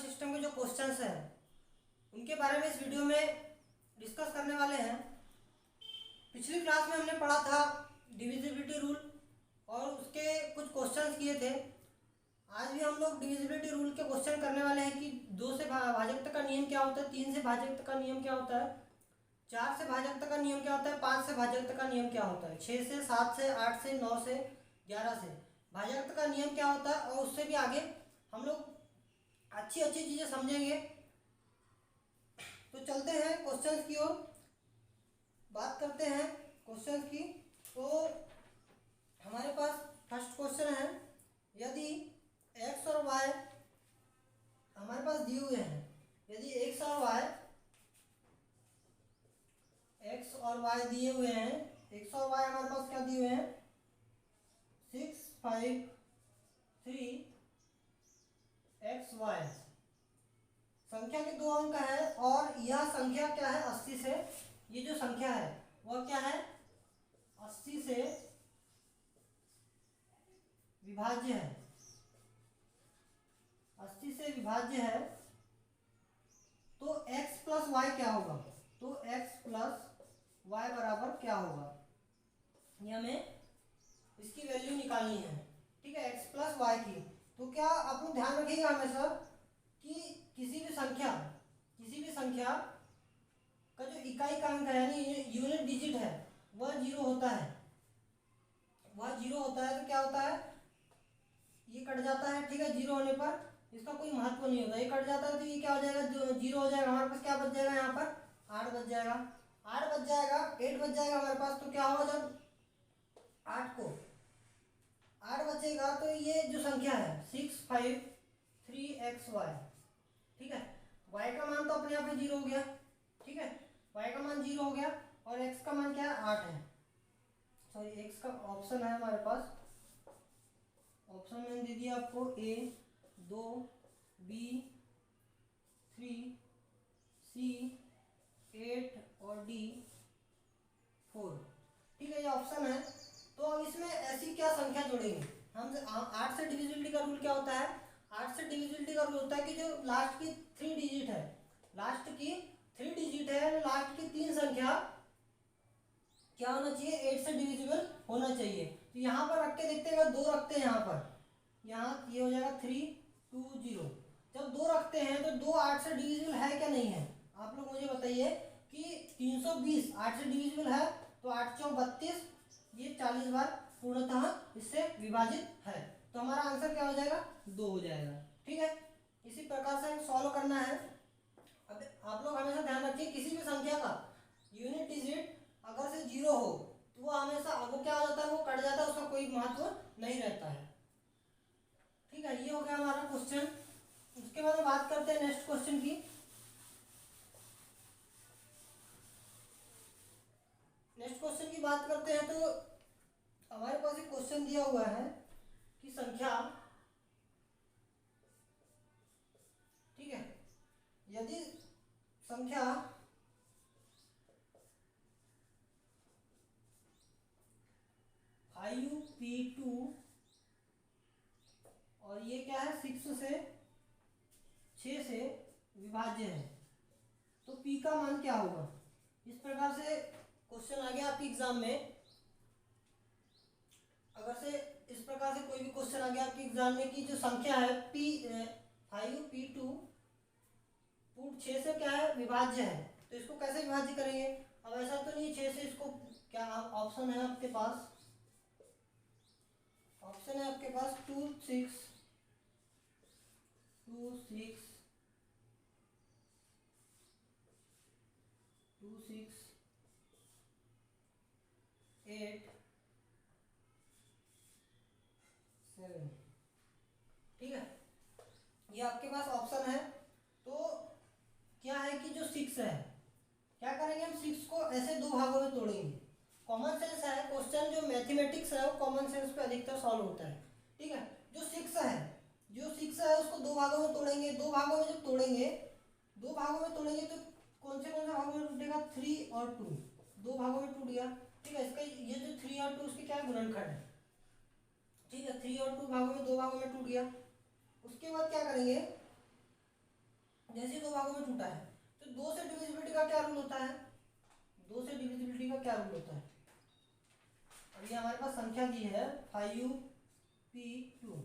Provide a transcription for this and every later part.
System के जो questions हैं उनके बारे में इस वीडियो में डिस्कस करने वाले हैं। पिछली क्लास में हमने पढ़ा था डिविजिबिलिटी रूल और उसके कुछ क्वेश्चंस किए थे। आज भी हम लोग डिविजिबिलिटी रूल के क्वेश्चन करने वाले हैं कि 2 से भाजकता का नियम क्या होता है, 3 से भाजकता का नियम क्या होता है, 4 से भाजकता का नियम क्या होता है, 5 से भाजकता का नियम क्या होता है, 6 से, 7 से, 8 से, 9 से, 11 से भाजकता का नियम क्या होता है। और उससे भी आगे हम लोग अच्छी अच्छी चीज़ें समझेंगे। तो चलते हैं क्वेश्चंस की ओर, बात करते हैं क्वेश्चंस की। तो हमारे पास फर्स्ट क्वेश्चन है, यदि x और y हमारे पास दिए हुए हैं, यदि x और y दिए हुए हैं, x और y हमारे पास क्या दिए हुए हैं, 6, 5, 3 xy संख्या के 2 अंक है और यह संख्या क्या है, 80 से, ये जो संख्या है वह क्या है, 80 से विभाज्य है, 80 से विभाज्य है। तो x प्लस वाई क्या होगा, तो x प्लस वाई बराबर क्या होगा, ये हमें इसकी वैल्यू निकालनी है। ठीक है, x प्लस वाई की। तो क्या आप लोग ध्यान रखिएगा हमेशा कि किसी भी संख्या का जो इकाई का अंक है यानी यूनिट डिजिट है वह 0 होता है, तो क्या होता है, ये कट जाता है। ठीक है, 0 होने पर इसका कोई महत्व नहीं होता, ये कट जाता है तो ये क्या हो जाएगा, 0 हो जाएगा। हमारे पास क्या बच जाएगा, यहाँ पर 8 बच जाएगा, 8 बच जाएगा हमारे पास। तो क्या होगा, जब 8 बचेगा तो ये जो संख्या है 6, 5, 3 xy, ठीक है, y का मान तो अपने आप ही 0 हो गया। ठीक है, y का मान 0 हो गया और x का मान क्या है, 8 है। सॉरी, x का ऑप्शन है हमारे पास, ऑप्शन मैंने दे दिया आपको, A 2, B 3, C 8 और D 4। ठीक है, ये ऑप्शन है। तो अब इसमें ऐसी क्या संख्या जोड़ेंगे हम। 8 से डिविजिबिलिटी का रूल क्या होता है, 8 से डिविजिबिलिटी का रूल होता है कि जो लास्ट की 3 डिजिट है, लास्ट की 3 संख्या क्या होना चाहिए, 8 से डिविजिबल होना चाहिए। तो यहाँ पर रख के देखते हैं, 2 रखते हैं यहाँ पर, यहाँ ये हो जाएगा 3, 2, 0। जब 2 रखते हैं तो 2 8 से डिविजिबल है क्या नहीं है, आप लोग मुझे बताइए कि 320 8 से डिविजिबल है, तो 8 चौक 32, ये 40 बार पूर्णतः इससे विभाजित है। तो हमारा आंसर क्या हो जाएगा, 2 हो जाएगा। ठीक है, इसी प्रकार से सॉल्व करना है। अब आप लोग हमेशा ध्यान रखिए, किसी भी संख्या का यूनिट डिजिट अगर से 0 हो तो वो हमेशा वो क्या हो जाता है, वो कट जाता है, उसका कोई महत्व नहीं रहता है। ठीक है, ये हो गया हमारा क्वेश्चन। उसके बाद बात करते हैं नेक्स्ट क्वेश्चन की। नेक्स्ट क्वेश्चन की बात करते हैं तो हमारे पास एक क्वेश्चन दिया हुआ है कि संख्या, ठीक है, यदि संख्या 5p2 और ये क्या है, 6 से विभाज्य है, तो p का मान क्या होगा। इस प्रकार से क्वेश्चन आ गया आपके एग्जाम में। अगर से इस प्रकार से कोई भी क्वेश्चन आ गया आपके एग्जाम में कि जो संख्या है 5p2 6 से क्या है, विभाज्य है, तो इसको कैसे विभाज्य करेंगे। अब ऐसा तो नहीं 6 से इसको, क्या ऑप्शन है आपके पास, ऑप्शन है आपके पास 2, 6, 2, 6, 2, 6, 8, 7। ठीक है, ये आपके पास ऑप्शन है। तो क्या है कि जो 6 है, क्या करेंगे हम, 6 को ऐसे 2 भागों में तोड़ेंगे। कॉमन सेंस है, क्वेश्चन जो मैथमेटिक्स है वो कॉमन सेंस पे अधिकतर सॉल्व होता है। ठीक है, जो 6 है उसको 2 भागों में तोड़ेंगे। 2 भागों में जब तोड़ेंगे, 2 भागों में तोड़ेंगे तो कौन से भागों में टूटेगा, 3 और 2, 2 भागों में टूट गया। ठीक है, इसका ये जो 3 और 2 उसके क्या है, गुणनखंड है। ठीक है, 3 और 2 भागों में, 2 भागों में टूट गया। उसके बाद क्या करेंगे, जैसे दो भागों में टूटा है तो दो से डिविजिबिलिटी का क्या रूल होता है, दो से डिविजिबिलिटी का क्या रूल होता है। अभी हमारे पास संख्या दी है 5p2,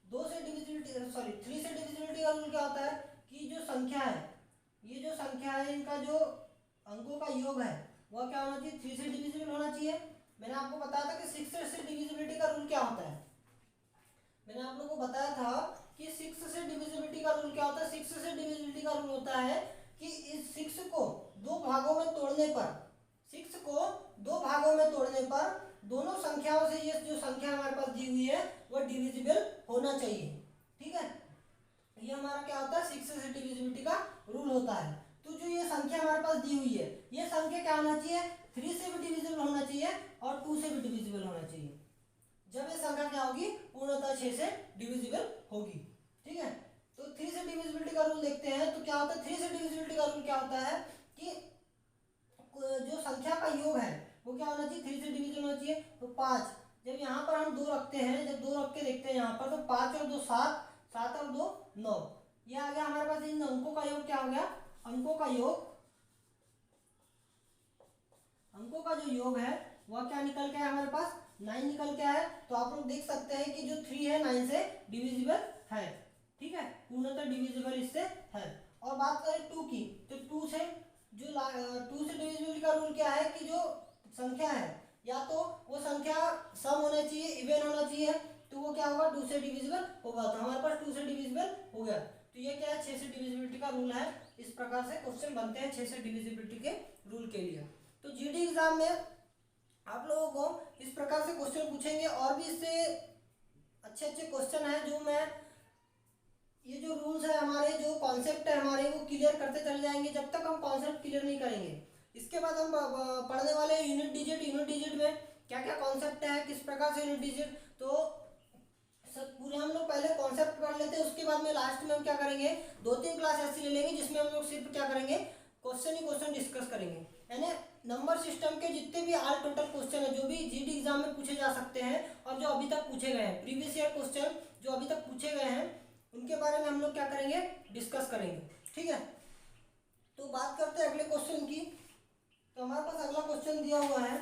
दो से डिविजिबिलिटी सॉरी 3 से डिविजिबिलिटी का रूल क्या होता है कि जो संख्या है, ये जो संख्या है इनका जो अंकों का योग है वह क्या होना चाहिए, 3 से डिविजिबल होना चाहिए। मैंने आपको बताया था कि 6 से डिविजिबिलिटी का रूल क्या होता है, मैंने आप लोगों को बताया था कि 6 से डिविजिबिलिटी का रूल क्या होता है। 6 से डिविजिबिलिटी का रूल होता है कि इस 6 को दो भागों में तोड़ने पर, 6 को दो भागों में तोड़ने पर दोनों संख्याओं से ये जो संख्या हमारे पास दी हुई है वह डिविजिबल होना चाहिए। ठीक है, ये हमारा क्या होता है 6 से डिविजिबिलिटी का रूल होता है। तो जो ये संख्या हमारे पास दी हुई है ये संख्या क्या होना चाहिए, 3 से भी डिविजिबल होना चाहिए और 2 से भी डिविजिबल होना चाहिए। जब ये संख्या क्या होगी पूर्णतः 6 से डिविजिबल होगी। ठीक है, तो 3 से डिविजिबिलिटी का रूल देखते हैं। तो क्या होता है 3 से डिविजिबिलिटी का रूल क्या होता है कि जो संख्या का योग है वो क्या होना चाहिए, 3 से डिविजिबल होना चाहिए। तो 5, जब यहाँ पर हम 2 रखते हैं, जब 2 रख के देखते हैं यहाँ पर तो 5 और 2 7, 7 और 2 9, ये आ गया हमारे पास। इन अंकों का योग क्या हो गया, अंकों का योग, अंकों का जो योग है वह क्या निकल के आया हमारे पास 9 निकल के आया। तो आप लोग देख सकते हैं कि जो 3 है 9 से डिविजिबल है। ठीक है, पूर्णतः डिविजिबल इससे है। और बात करें 2 की, तो 2 से जो 2 से डिविजिबिलिटी का रूल क्या है कि जो संख्या है या तो वो संख्या सम होना चाहिए, इवन होना चाहिए, तो वो क्या होगा 2 से डिविजिबल होगा। तो हमारे पास 2 से डिविजिबल हो गया। तो ये क्या है 6 से डिविजिबिलिटी का रूल है। इस प्रकार से क्वेश्चन बनते हैं 6 से डिविजिबिलिटी के रूल के लिए। तो जीडी एग्जाम में आप लोगों को इस प्रकार से क्वेश्चन पूछेंगे और भी इससे अच्छे अच्छे क्वेश्चन हैं जो मैं ये जो रूल्स है हमारे, जो कॉन्सेप्ट है हमारे, वो क्लियर करते चले जाएंगे जब तक हम कॉन्सेप्ट क्लियर नहीं करेंगे। इसके बाद हम पढ़ने वाले यूनिट डिजिट, यूनिट डिजिट में क्या क्या कॉन्सेप्ट है, किस प्रकार से यूनिट डिजिट, तो सब पूरे हम लोग पहले कॉन्सेप्ट पढ़ लेते हैं। उसके बाद में लास्ट में हम क्या करेंगे 2-3 क्लास ऐसी ले लेंगे जिसमें हम लोग सिर्फ क्या करेंगे क्वेश्चन ही क्वेश्चन डिस्कस करेंगे। यानी नंबर सिस्टम के जितने भी आल टोटल क्वेश्चन है जो भी जीडी एग्जाम में पूछे जा सकते हैं और जो अभी तक पूछे गए हैं, प्रीवियस ईयर क्वेश्चन जो अभी तक पूछे गए हैं उनके बारे में हम लोग क्या करेंगे डिस्कस करेंगे। ठीक है, तो बात करते हैं अगले क्वेश्चन की। तो हमारे पास अगला क्वेश्चन दिया हुआ है,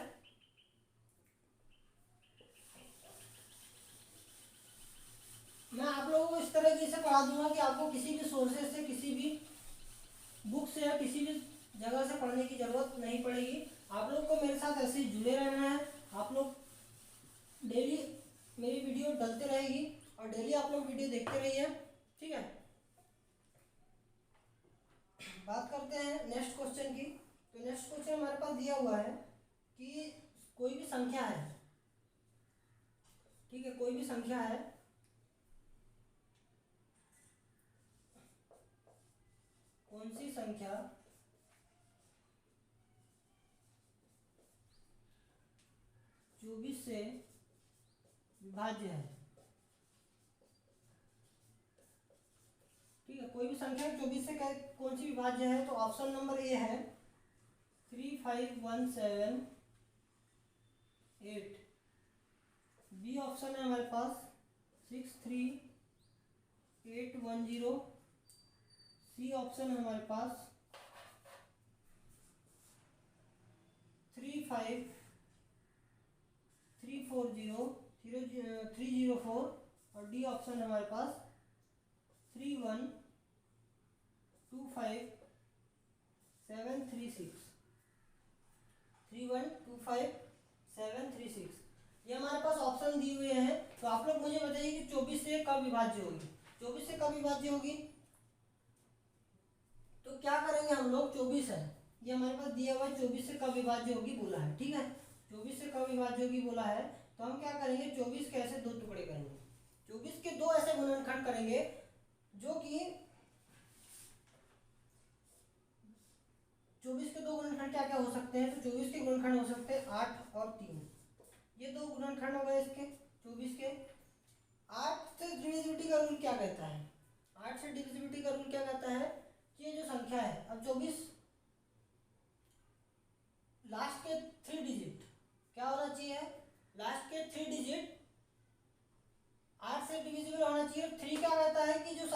मैं आप लोगों को इस तरीके से पढ़ा दूंगा कि आपको किसी भी सोर्सेज से, किसी भी बुक से या किसी भी जगह से पढ़ने की जरूरत नहीं पड़ेगी। आप लोग को मेरे साथ ऐसे ही जुड़े रहना है। आप लोग डेली मेरी वीडियो डलते रहेगी और डेली आप लोग वीडियो देखते रहिए। ठीक है, बात करते हैं नेक्स्ट क्वेश्चन की। तो नेक्स्ट क्वेश्चन हमारे पास दिया हुआ है कि कोई भी संख्या है, ठीक है, कोई भी संख्या है, कौन सी संख्या 24 से विभाज्य है। ठीक है, कोई भी संख्या 24 से कौन सी विभाज्य है, तो ऑप्शन नंबर ए है 3517 8, बी ऑप्शन है हमारे पास 63810, सी ऑप्शन है हमारे पास 35304 और डी ऑप्शन है हमारे पास 3125736। ये हमारे पास ऑप्शन दिए हुए हैं। तो आप लोग मुझे बताइए कि 24 से कब विभाज्य होगी, 24 से कब विभाज्य होगी। तो क्या करेंगे हम लोग, 24 है ये हमारे पास दिया हुआ है, 24 से कब विभाज्य होगी बोला है। ठीक है, 24 से कब विभाज्य होगी बोला है। तो हम क्या करेंगे 24 के ऐसे दो टुकड़े करेंगे, 24 के दो ऐसे गुणनखंड करेंगे जो कि 24 के दो गुणनखंड क्या क्या हो सकते हैं। तो 24 के गुणनखंड हो सकते हैं 8 और 3, ये दो गुणनखंड हो गए इसके 24 के। 8 से डिविजिबिलिटी का रूल क्या कहता है, 8 से डिविजिबिलिटी का रूल क्या कहता है कि ये जो संख्या है, अब 24 लास्ट के 3 डिजिट क्या होना चाहिए, लास्ट के 3 डिजिट 8 से डिविजिबल होना चाहिए। 3 क्या कहता है कि जो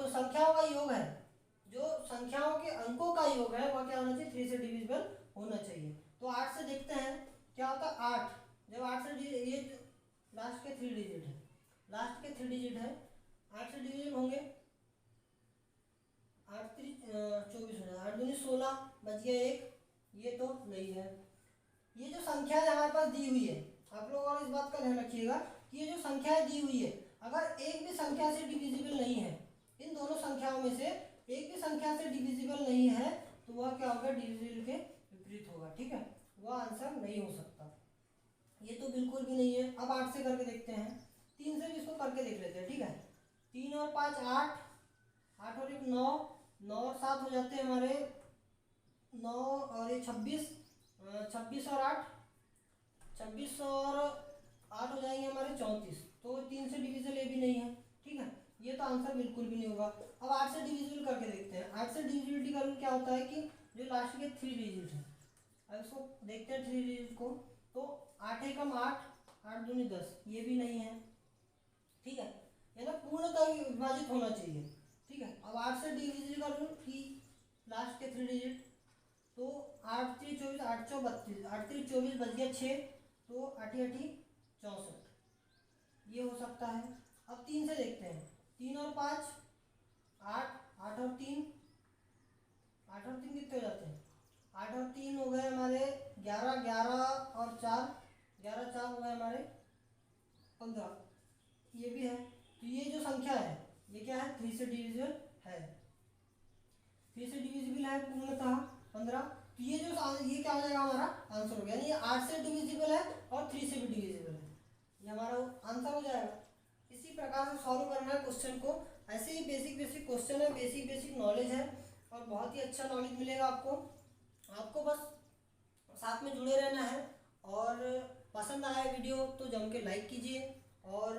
संख्याओं का योग है, जो संख्याओं के अंकों का योग है वह क्या होना चाहिए, 3 से डिविजिबल होना चाहिए। तो 8 से देखते हैं क्या होता है 8, जब 8 से ये लास्ट के 3 डिजिट है, लास्ट के 3 डिजिट है, 8 से डिविजन होंगे, 8 3 24 हो, 8 दूनी 16, बच गया 1, ये तो नहीं है। ये जो संख्या है हमारे पास दी हुई है, आप लोग और इस बात का ध्यान रखिएगा कि ये जो संख्याएं दी हुई है, अगर एक भी संख्या से डिविजिबल नहीं है, इन दोनों संख्याओं में से एक भी संख्या से डिविजिबल नहीं है, तो वह क्या होगा, डिविजिबल के विपरीत होगा। ठीक है, वह आंसर नहीं हो सकता। ये तो बिल्कुल भी नहीं है। अब 8 से करके देखते हैं, 3 से भी इसको करके देख लेते हैं। ठीक है, 3 और 5 8, 8 और 1 9, 9 और 7 हो जाते हैं हमारे 9 और ये 26, 26 और 8, 26 और 8 हो जाएंगे हमारे 34। तो 3 से डिविजिबल ये भी नहीं है। ठीक है, ये तो आंसर बिल्कुल भी नहीं होगा। अब 8 से डिविजिबल करके देखते हैं। 8 से डिविजिबिलिटी का रूल क्या होता है कि जो लास्ट के 3 डिजिट है, अब इसको देखते हैं 3 डिजिट को, तो 8 एकम 8, 8 दूनी 10, ये भी नहीं है। ठीक है, ये ना पूर्णतः विभाजित होना चाहिए। ठीक है, अब 8 से डिविजिबल का रूल कि लास्ट के 3 डिजिट, तो 8 3 24, 8 4 32, 8 3 24, बच गया 6, तो 8 8 64, ये हो सकता है। अब 3 से देखते हैं, 3 और 5 8, 8 और 3, 8 और 3 कितने हो जाते हैं, 8 और 3 हो गए हमारे 11, 11 और 4, 11 4 हो गए हमारे 15, ये भी है। तो ये जो संख्या है ये क्या है, 3 से डिविजिबल है, 3 से डिविजिबल है पूर्णतः 15। तो ये जो ये क्या हो जाएगा, हमारा आंसर हो गया। यानी ये 8 से डिविजिबल है और 3 से भी डिविजिबल है, ये हमारा आंसर हो जाएगा। इसी प्रकार से सॉल्व करना है क्वेश्चन को। ऐसे ही बेसिक बेसिक क्वेश्चन है, बेसिक बेसिक नॉलेज है और बहुत ही अच्छा नॉलेज मिलेगा आपको। आपको बस साथ में जुड़े रहना है और पसंद आया वीडियो तो जम के लाइक कीजिए और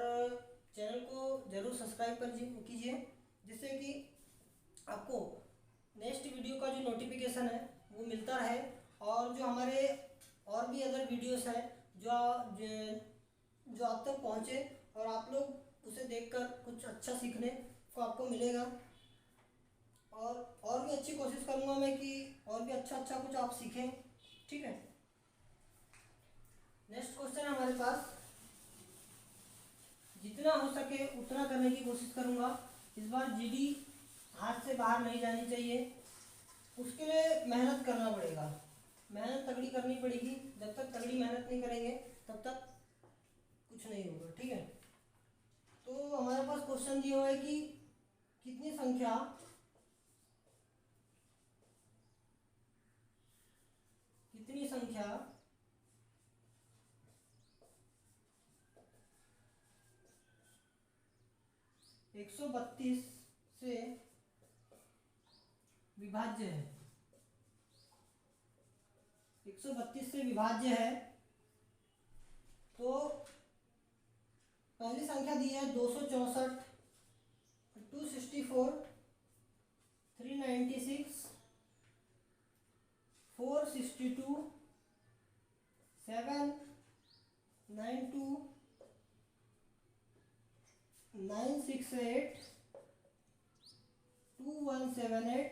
चैनल को ज़रूर सब्सक्राइब कर कीजिए, जिससे कि आपको नेक्स्ट वीडियो का जो नोटिफिकेशन है वो मिलता रहे। और जो हमारे और भी अदर वीडियोस हैं जो आप तक पहुँचे और आप लोग उसे देखकर कुछ अच्छा सीखने को आपको मिलेगा। और भी अच्छी कोशिश करूँगा मैं कि और भी अच्छा अच्छा कुछ आप सीखें। ठीक है, नेक्स्ट क्वेश्चन है हमारे पास, जितना हो सके उतना करने की कोशिश करूँगा। इस बार जीडी हाथ से बाहर नहीं जानी चाहिए, उसके लिए मेहनत करना पड़ेगा, मेहनत तगड़ी करनी पड़ेगी। जब तक तगड़ी मेहनत नहीं करेंगे तब तक कुछ नहीं होगा। ठीक है, तो हमारे पास क्वेश्चन दिया हुआ है कि कितनी संख्या कितनी संख्या 132 से विभाज्य है, 132 से विभाज्य है। तो पहली संख्या दी है 264, 264, 396, 462, 792, 968, 2178,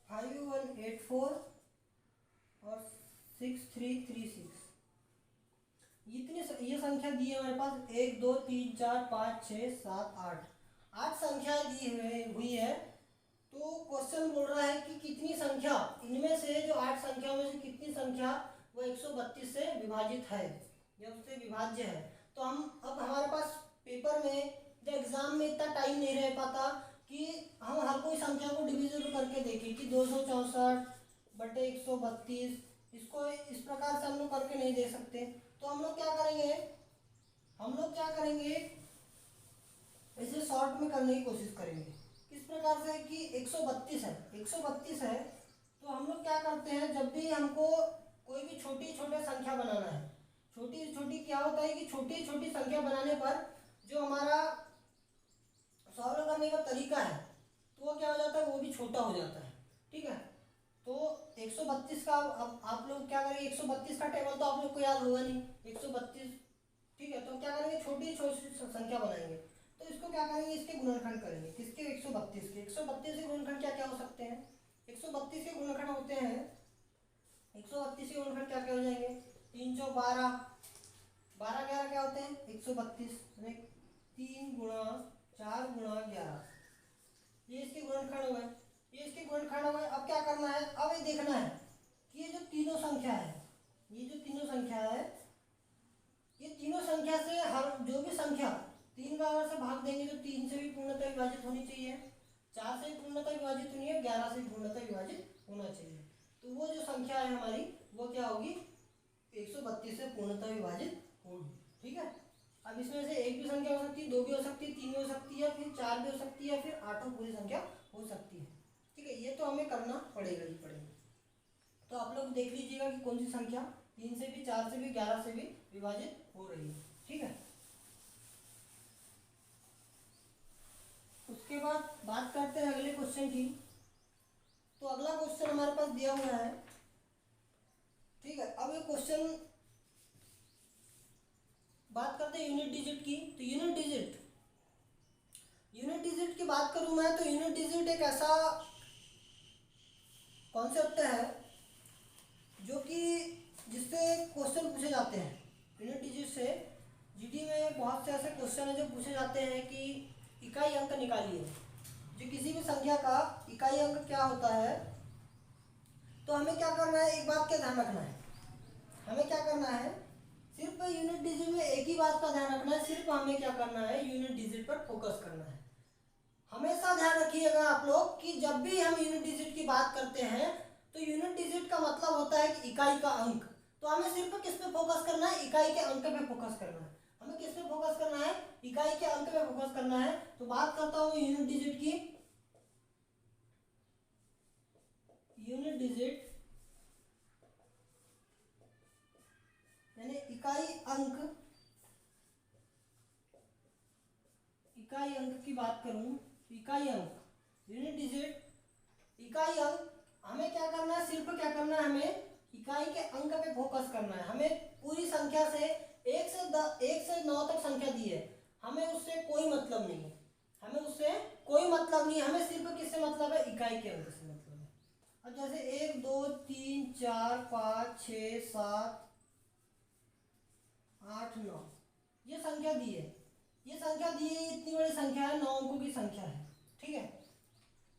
5184 और 6336। ये संख्या दी है हमारे पास 1 2 3 4 5 6 7 8 संख्याएं दी हुई है। तो क्वेश्चन बोल रहा है कि कितनी संख्या इनमें से, जो 8 संख्याओं में से कितनी संख्या वो 132 से विभाजित है या उससे विभाज्य है। तो हम अब हमारे पास पेपर में या एग्जाम में इतना टाइम नहीं रह पाता कि हम हर कोई संख्या को डिविजिबल करके देखें कि 264 बटे 132, इसको इस प्रकार से हम लोग करके नहीं दे सकते। तो हम लोग क्या करेंगे, इसे शॉर्ट में करने की कोशिश करेंगे। किस प्रकार से कि 132 है, तो हम लोग क्या करते हैं, जब भी हमको कोई भी छोटी संख्या बनाना है, छोटी क्या होता है कि छोटी संख्या बनाने पर जो हमारा सॉल्व करने का तरीका है तो वो क्या हो जाता है, वो भी छोटा हो जाता है। ठीक है, तो 132 का अब आप लोग क्या करेंगे, 132 का टेबल तो आप लोग को याद होगा नहीं, 132। ठीक है, तो क्या करेंगे, छोटी संख्या बनाएंगे। तो इसको क्या करेंगे, इसके गुणनखंड करेंगे, किसके, 132 के। 132 के गुणनखंड क्या क्या हो सकते हैं, 132 के गुणनखंड होते हैं, 132 के गुणनखंड क्या क्या हो जाएंगे, 3 चौ 12, 12 11 क्या होते हैं 132, 3 गुणा 4 गुणा 11, ये इसके गुणनखंड हो गए, ये इसके गुणनखंड हो गए। अब क्या करना है, अब ये देखना है कि ये जो तीनों संख्या है, ये जो तीनों संख्या है, ये तीनों संख्या से हर जो भी संख्या 3 का अगर से भाग देंगे तो 3 से भी पूर्णतः विभाजित होनी चाहिए, 4 से भी पूर्णतः विभाजित होनी है, 11 से भी पूर्णतः विभाजित होना चाहिए। तो वो जो संख्या है हमारी वो क्या होगी, 132 से पूर्णतः विभाजित होगी। ठीक है, अब इसमें से एक भी संख्या हो सकती है, 2 भी हो सकती है, 3 भी हो सकती है, फिर 4 भी हो सकती है, फिर 8 पूरी संख्या हो सकती है। ठीक है, ये तो हमें करना पड़ेगा ही पड़ेगा। तो आप लोग देख लीजिएगा कि कौन सी संख्या 3 से भी, 4 से भी, 11 से भी विभाजित हो रही है। ठीक है, उसके बाद बात करते हैं अगले क्वेश्चन की। तो अगला क्वेश्चन हमारे पास दिया हुआ है। ठीक है, अब ये क्वेश्चन बात करते हैं यूनिट डिजिट की। तो यूनिट डिजिट की बात करूं मैं, तो यूनिट डिजिट एक ऐसा कॉन्सेप्ट है जो कि जिससे क्वेश्चन पूछे जाते हैं। यूनिट डिजिट से जीडी में बहुत से ऐसे क्वेश्चन है जो पूछे जाते हैं कि इकाई अंक निकालिए, जो किसी भी संख्या का इकाई अंक क्या होता है। तो हमें क्या करना है, एक बात का ध्यान रखना है, हमें क्या करना है, सिर्फ यूनिट डिजिट में एक ही बात का ध्यान रखना है, सिर्फ हमें क्या करना है, यूनिट डिजिट पर फोकस करना है। हमेशा ध्यान रखिएगा आप लोग कि जब भी हम यूनिट डिजिट की बात करते हैं तो यूनिट डिजिट का मतलब होता है कि इकाई का अंक। तो हमें सिर्फ किस पे फोकस करना है, इकाई के अंक पे फोकस करना है। हमें किस पे फोकस करना है, इकाई के अंक पे फोकस करना है। तो बात करता हूँ यूनिट डिजिट की। यूनिट डिजिट यानी इकाई अंक, इकाई अंक की बात करूं, इकाई अंक, यूनिट डिजिट इकाई अंक। हमें क्या करना है, सिर्फ क्या करना है, हमें इकाई के अंक पे फोकस करना है। हमें पूरी संख्या से 1 से 9 तक संख्या दी है, हमें उससे कोई मतलब नहीं है, हमें उससे कोई मतलब नहीं है, हमें सिर्फ किससे मतलब है, इकाई के अंक से मतलब है। अब जैसे 1 2 3 4 5 6 7 8 9 ये संख्या दी है, ये संख्या दी है, इतनी बड़ी संख्या है, 9 अंकों की संख्या है। ठीक है,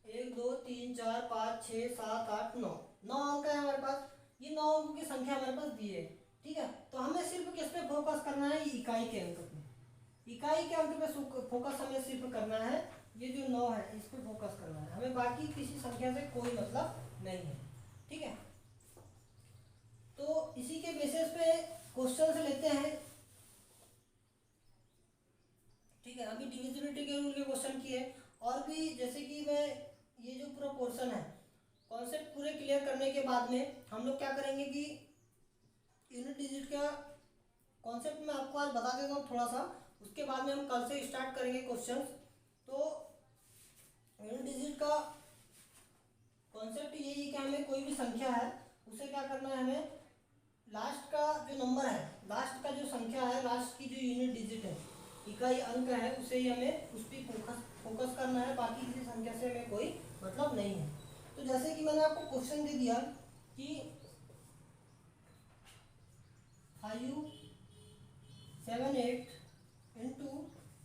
1 2 3 4 5 6 7 8 9, 9 अंक है हमारे पास, ये 9 अंकों की संख्या हमारे पास दी है। ठीक है, तो हमें सिर्फ किस पे फोकस करना है, ये इकाई के अंक पे, इकाई के अंक पे फोकस हमें सिर्फ करना है। ये जो 9 है इस पे फोकस करना है, हमें बाकी किसी संख्या से कोई मतलब नहीं है। ठीक है, तो इसी के बेसिस पे क्वेश्चन से लेते हैं। ठीक है, अभी डिविजिबिलिटी के रूल के क्वेश्चन किए, और भी जैसे कि मैं ये जो पूरा पोर्शन है, कॉन्सेप्ट पूरे क्लियर करने के बाद में हम लोग क्या करेंगे कि यूनिट डिजिट का कॉन्सेप्ट मैं आपको आज बता देता हूँ थोड़ा सा, उसके बाद में हम कल से स्टार्ट करेंगे क्वेश्चंस। तो यूनिट डिजिट का कॉन्सेप्ट यही है कि हमें कोई भी संख्या है उसे क्या करना है, हमें लास्ट का जो नंबर है, लास्ट का जो संख्या है, लास्ट की जो यूनिट डिजिट है, इकाई अंक है, उसे ही हमें उस पर फोकस करना है, बाकी किसी संख्या से हमें कोई मतलब नहीं है। तो जैसे कि मैंने आपको क्वेश्चन दे दिया कि 5 7 8 इंटू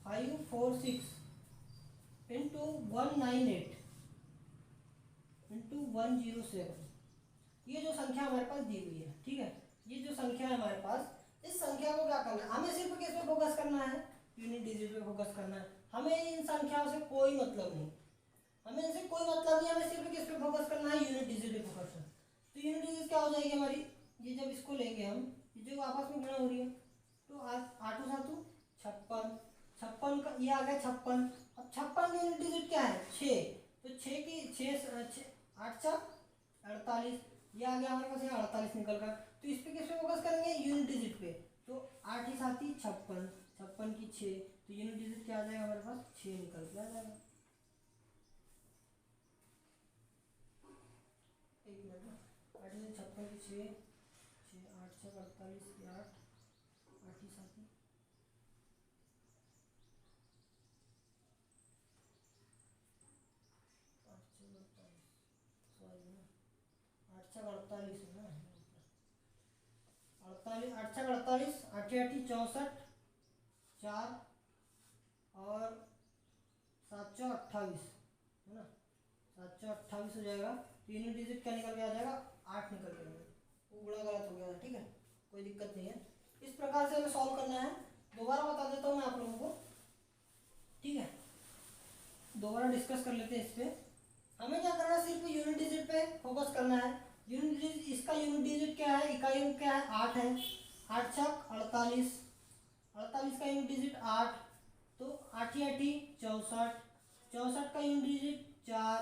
5 4 6 इंटू 198 इंटू 107, ये जो संख्या हमारे पास दी हुई है। ठीक है, ये जो संख्या है हमारे पास, इस संख्या को क्या करना है, हमें सिर्फ किस पे फोकस करना है, यूनिट डिजिट पे फोकस करना है। हमें इन संख्याओं से कोई मतलब नहीं, हमें इनसे कोई मतलब नहीं, हमें सिर्फ किस पे फोकस करना है, यूनिट डिजिट पे फोकस करना है। तो यूनिट डिजिट क्या हो जाएगी हमारी, ये जब इसको लेंगे हम, ये जो आपस में गुणा हो रही है, तो 8 7 56, 56 का ये आ गया 56। अब 56 की यूनिट डिजिट क्या है, 6, तो 6 की 6 8 4 48, ये आ गया हमारे पास, यहाँ 48 निकल कर। तो इस पे किस पे फोकस करेंगे, यूनिट डिजिट पे। तो 8 ही 7 56, 56 की 6, तो यूनिट डिजिट क्या आ जाएगा हमारे पास, 6 निकल के आ जाएगा। एक मिनट, 8 से 56 की 6, 6 8 6 48 की 8, 8 ही 7 48 है ना, 48 8 48 8 64 4 और 728 है ना, 728 हो जाएगा। तो यूनिट डिजिट क्या निकल के आ जाएगा, 8 निकल के आ जाएगा। वो बड़ा गलत हो गया था, ठीक है, कोई दिक्कत नहीं है। इस प्रकार से हमें सॉल्व करना है। दोबारा बता देता हूँ मैं आप लोगों को, ठीक है, दोबारा डिस्कस कर लेते हैं इस पर। हमें क्या करना है, सिर्फ यूनिट डिजिट पे फोकस करना है। यूनिट डिजिट, इसका यूनिट डिजिट क्या है, इकाई अंक क्या है, 8 है। 8 छक 48, 48 का यूनिट डिजिट 8, तो 8 8 64, 64 का यूनिट डिजिट 4,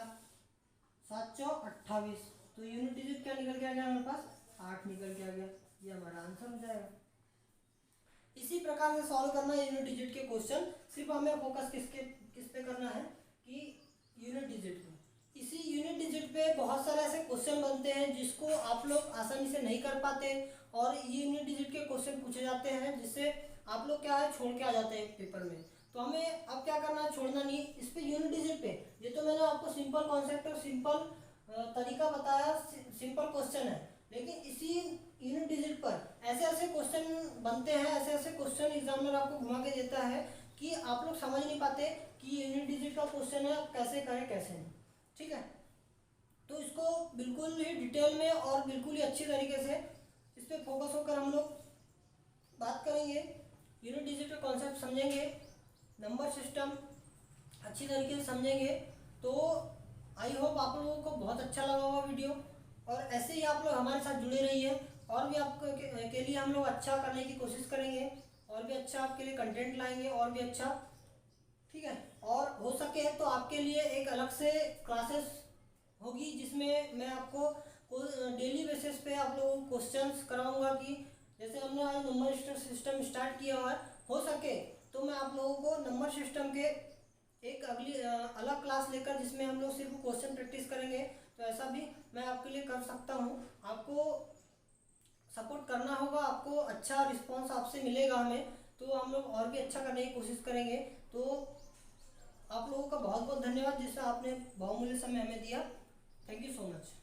7 28, तो यूनिट डिजिट क्या निकल के आ गया हमारे पास, 8 निकल के आ गया। ये हमारा आंसर हो जाएगा। इसी प्रकार से सॉल्व करना है यूनिट डिजिट के क्वेश्चन। सिर्फ हमें फोकस किस पे करना है कि यूनिट डिजिट पे। इसी यूनिट डिजिट पे बहुत सारे ऐसे क्वेश्चन बनते हैं जिसको आप लोग आसानी से नहीं कर पाते, और ये यूनिट डिजिट के क्वेश्चन पूछे जाते हैं जिससे आप लोग क्या है छोड़ के आ जाते हैं पेपर में। तो हमें अब क्या करना है, छोड़ना नहीं इस पे यूनिट डिजिट पे। ये तो मैंने आपको सिंपल कॉन्सेप्ट और सिंपल तरीका बताया, सिंपल क्वेश्चन है, लेकिन इसी यूनिट डिजिट पर ऐसे ऐसे क्वेश्चन बनते हैं, ऐसे ऐसे क्वेश्चन एग्जामिनर आपको घुमा के देता है कि आप लोग समझ नहीं पाते कि यूनिट डिजिट का क्वेश्चन है, कैसे करें कैसे नहीं, ठीक है। तो इसको बिल्कुल ही डिटेल में और बिल्कुल ही अच्छी तरीके से इस पर फोकस होकर हम लोग बात करेंगे, यूनिट डिजिट का कॉन्सेप्ट समझेंगे, नंबर सिस्टम अच्छी तरीके से समझेंगे। तो आई होप आप लोगों को बहुत अच्छा लगा होगा वीडियो, और ऐसे ही आप लोग हमारे साथ जुड़े रहिए, और भी आपके के लिए हम लोग अच्छा करने की कोशिश करेंगे, और भी अच्छा आपके लिए कंटेंट लाएंगे, और भी अच्छा, ठीक है। और हो सके तो आपके लिए एक अलग से क्लासेस होगी जिसमें मैं आपको डेली बेसिस पे आप लोगों को क्वेश्चंस कराऊंगा, कि जैसे हमने आज नंबर सिस्टम स्टार्ट किया हुआ है, हो सके तो मैं आप लोगों को नंबर सिस्टम के एक अगली अलग क्लास लेकर जिसमें हम लोग सिर्फ क्वेश्चन प्रैक्टिस करेंगे, तो ऐसा भी मैं आपके लिए कर सकता हूँ। आपको सपोर्ट करना होगा, आपको अच्छा रिस्पांस आपसे मिलेगा हमें, तो हम लोग और भी अच्छा करने की कोशिश करेंगे। तो आप लोगों का बहुत बहुत धन्यवाद जिससे आपने बहुमूल्य समय हमें दिया। Thank you so much.